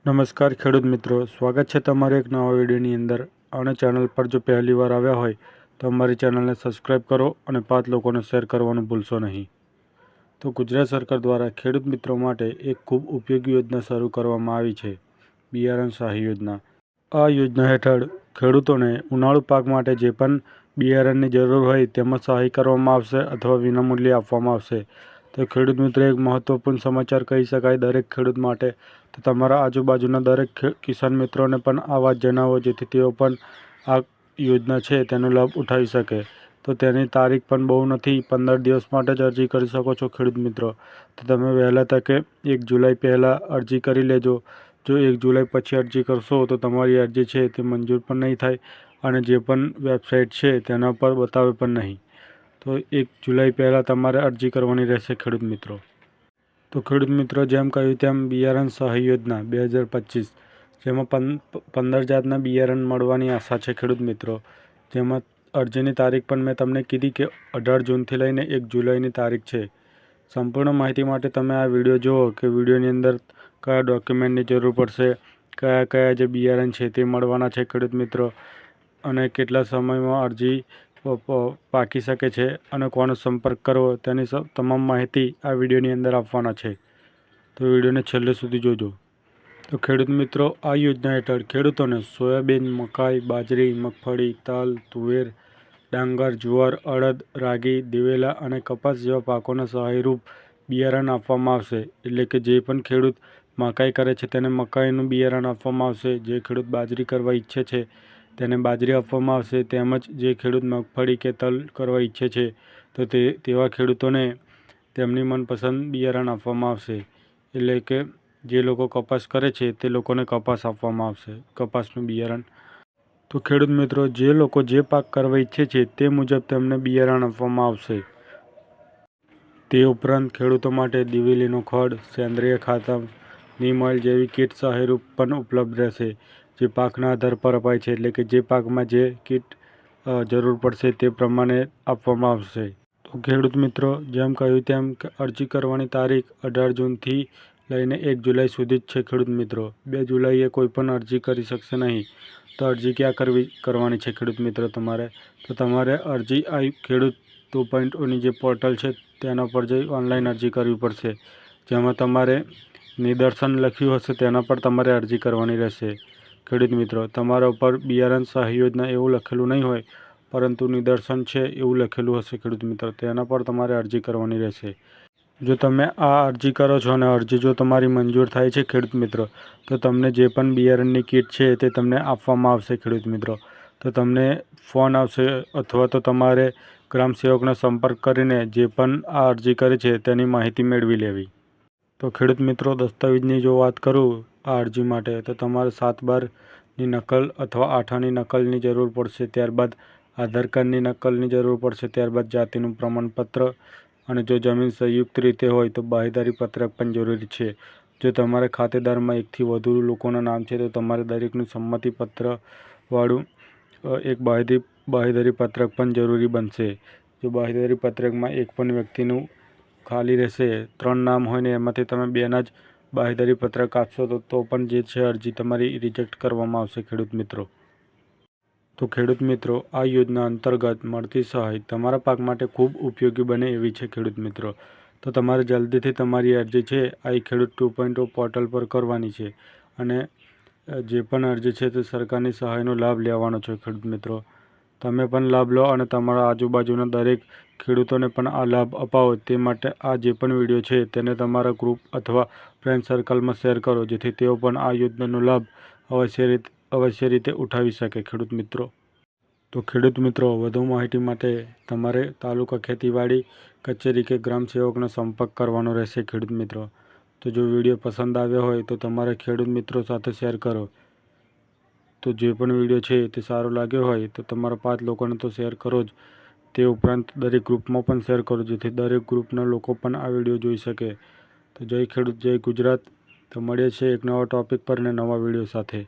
નમસ્કાર ખેડૂત મિત્રો, સ્વાગત છે તમારે એક નવા વિડીયોની અંદર. અને ચેનલ પર જો પહેલી વાર આવ્યા હોય તો અમારી ચેનલને સબસ્ક્રાઈબ કરો અને 5 લોકોને શેર કરવાનું ભૂલશો નહીં. તો ગુજરાત સરકાર દ્વારા ખેડૂત મિત્રો માટે એક ખૂબ ઉપયોગી યોજના શરૂ કરવામાં આવી છે, બિયારણ સહાય યોજના. આ યોજના હેઠળ ખેડૂતોને ઉનાળુ પાક માટે જે પણ બિયારણની જરૂર હોય તેમાં સહાય કરવામાં આવશે અથવા વિનામૂલ્યે આપવામાં આવશે. તો ખેડૂત મિત્રો, એક મહત્વપૂર્ણ સમાચાર કહી શકાય દરેક ખેડૂત માટે. તો તમારા આજુબાજુના દરેક કિસાન મિત્રોને પણ આ વાત જણાવો, જેથી તેઓ પણ આ યોજના છે તેનો લાભ ઉઠાવી શકે. તો તેની તારીખ પણ બહુ નથી, 15 દિવસ માટે જ અરજી કરી શકો છો ખેડૂત મિત્રો. તો તમે વહેલા તકે 1 જુલાઈ પહેલાં અરજી કરી લેજો. જો 1 જુલાઈ પછી અરજી કરશો તો તમારી અરજી છે તે મંજૂર પણ નહીં થાય અને જે પણ વેબસાઇટ છે તેના પર બતાવે પણ નહીં. તો 1 જુલાઈ પહેલાં તમારે અરજી કરવાની રહેશે ખેડૂત મિત્રો. તો ખેડૂત મિત્રો, જેમ કહ્યું તેમ બિયારણ સહાય યોજના 2025, જેમાં 15 જાતના બિયારણ મળવાની આશા છે ખેડૂત મિત્રો. જેમાં અરજીની તારીખ પણ મેં તમને કીધી કે 18 જૂનથી લઈને 1 જુલાઈની તારીખ છે. સંપૂર્ણ માહિતી માટે તમે આ વિડીયો જુઓ કે વિડીયોની અંદર કયા ડોક્યુમેન્ટની જરૂર પડશે, કયા કયા જે બિયારણ છે તે મળવાના છે ખેડૂત મિત્રો, અને કેટલા સમયમાં અરજી પાકી શકે છે અને કોનો સંપર્ક કરવો તેની તમામ માહિતી આ વિડીયોની અંદર આપવાના છે. તો વિડીયોને છેલ્લે સુધી જોજો. તો ખેડૂત મિત્રો, આ યોજના હેઠળ ખેડૂતોને સોયાબીન, મકાઈ, બાજરી, મગફળી, તલ, તુવેર, ડાંગર, જુવાર, અડદ, રાગી, દિવેલા અને કપાસ જેવા પાકોના સહાયરૂપ બિયારણ આપવામાં આવશે. એટલે કે જે પણ ખેડૂત મકાઈ કરે છે તેને મકાઈનું બિયારણ આપવામાં આવશે. જે ખેડૂત બાજરી કરવા ઈચ્છે છે તેને બાજરી આપવામાં આવશે. તેમજ જે ખેડૂત મગફળી કે તલ કરવા ઈચ્છે છે તો તેવા ખેડૂતોને તેમની મનપસંદ બિયારણ આપવામાં આવશે. એટલે કે જે લોકો કપાસ કરે છે તે લોકોને કપાસ આપવામાં આવશે, કપાસનું બિયારણ. તો ખેડૂત મિત્રો, જે લોકો જે પાક કરવા ઈચ્છે છે તે મુજબ તેમને બિયારણ આપવામાં આવશે. તે ઉપરાંત ખેડૂતો માટે દિવેલીનો ખડ, સેન્દ્રિય ખાતર, નીમ ઓઇલ જેવી કીટ સહાયરૂપ પણ ઉપલબ્ધ રહેશે, જે પાકના આધાર પર અપાય છે. એટલે કે જે પાકમાં જે કીટ જરૂર પડશે તે પ્રમાણે આપવામાં આવશે. તો ખેડૂત મિત્રો, જેમ કહ્યું તેમ અરજી કરવાની તારીખ 18 જૂનથી લઈને 1 જુલાઈ સુધી જ છે ખેડૂત મિત્રો. 2 જુલાઈએ કોઈ પણ અરજી કરી શકશે નહીં. તો અરજી ક્યાં કરવાની છે ખેડૂત મિત્રો તમારે? તો તમારે અરજી ખેડૂત 2.0ની જે પોર્ટલ છે તેના પર જઈ ઓનલાઈન અરજી કરવી પડશે. જેમાં તમારે નિદર્શન લખ્યું હશે તેના પર તમારે અરજી કરવાની રહેશે ખેડૂત મિત્રો. તમારા ઉપર બિયારણ સહાય યોજના એવું લખેલું નહીં હોય, પરંતુ નિદર્શન છે એવું લખેલું હશે ખેડૂત મિત્રો, તેના પર તમારે અરજી કરવાની રહેશે. જો તમે આ અરજી કરો છો અને અરજી જો તમારી મંજૂર થાય છે ખેડૂત મિત્રો, તો તમને જે પણ બિયારણની કીટ છે તે તમને આપવામાં આવશે ખેડૂત મિત્રો. તો તમને ફોન આવશે અથવા તો તમારે ગ્રામ સેવકનો સંપર્ક કરીને જે પણ આ અરજી કરી છે તેની માહિતી મેળવી લેવી. તો ખેડૂત મિત્રો, દસ્તાવેજની જો વાત કરું આ અરજી માટે, તો તમારે 7/12ની નકલ અથવા 8આની નકલની જરૂર પડશે. ત્યારબાદ આધાર કાર્ડની નકલની જરૂર પડશે. ત્યારબાદ જાતિનું પ્રમાણપત્ર, અને જો જમીન સંયુક્ત રીતે હોય તો બાંહેધરી પત્રક પણ જરૂરી છે. જો તમારા ખાતેદારમાં 1થી વધુ લોકોના નામ છે તો તમારે દરેકનું સંમતિપત્રવાળું એક બાંહેધરી પત્રક પણ જરૂરી બનશે. જો બાંહેધરી પત્રકમાં એક પણ વ્યક્તિનું ખાલી રહેશે, 3 નામ હોય ને એમાંથી તમે 2ના જ બાંહેધરી પત્રક આપશો તો પણ જે છે અરજી તમારી રિજેક્ટ કરવામાં આવશે ખેડૂત મિત્રો. તો ખેડૂત મિત્રો, આ યોજના અંતર્ગત મળતી સહાય તમારા પાક માટે ખૂબ ઉપયોગી બને એવી છે ખેડૂત મિત્રો. તો તમારે જલ્દીથી તમારી અરજી છે આ ખેડૂત 2.0 પોર્ટલ પર કરવાની છે, અને જે પણ અરજી છે તે સરકારની સહાયનો લાભ લેવાનો છે ખેડૂત મિત્રો. તમે પણ લાભ લો અને તમારા આજુબાજુના દરેક ખેડૂતોને પણ આ લાભ અપાવો. તે માટે આ જે પણ વિડીયો છે તેને તમારા ગ્રુપ અથવા ફ્રેન્ડ સર્કલમાં શેર કરો, જેથી તેઓ પણ આ યોજનાનો લાભ અવશ્ય રીતે ઉઠાવી શકે ખેડૂત મિત્રો. તો ખેડૂત મિત્રો, વધુ માહિતી માટે તમારે તાલુકા ખેતીવાડી કચેરી કે ગ્રામ સેવકનો સંપર્ક કરવાનો રહેશે ખેડૂત મિત્રો. તો જો વિડીયો પસંદ આવ્યો હોય તો તમારા ખેડૂત મિત્રો સાથે શેર કરો. તો જે પણ વિડીયો છે તે સારો લાગ્યો હોય તો તમારા 5 લોકોને તો શેર કરો જ, તે ઉપરાંત દરેક ગ્રુપમાં પણ શેર કરો, જેથી દરેક ગ્રુપના લોકો પણ આ વિડીયો જોઈ શકે. તો જય ખેડૂત, જય ગુજરાત. તો મળીએ છીએ એક નવા ટોપિક પર અને નવા વિડીયો સાથે.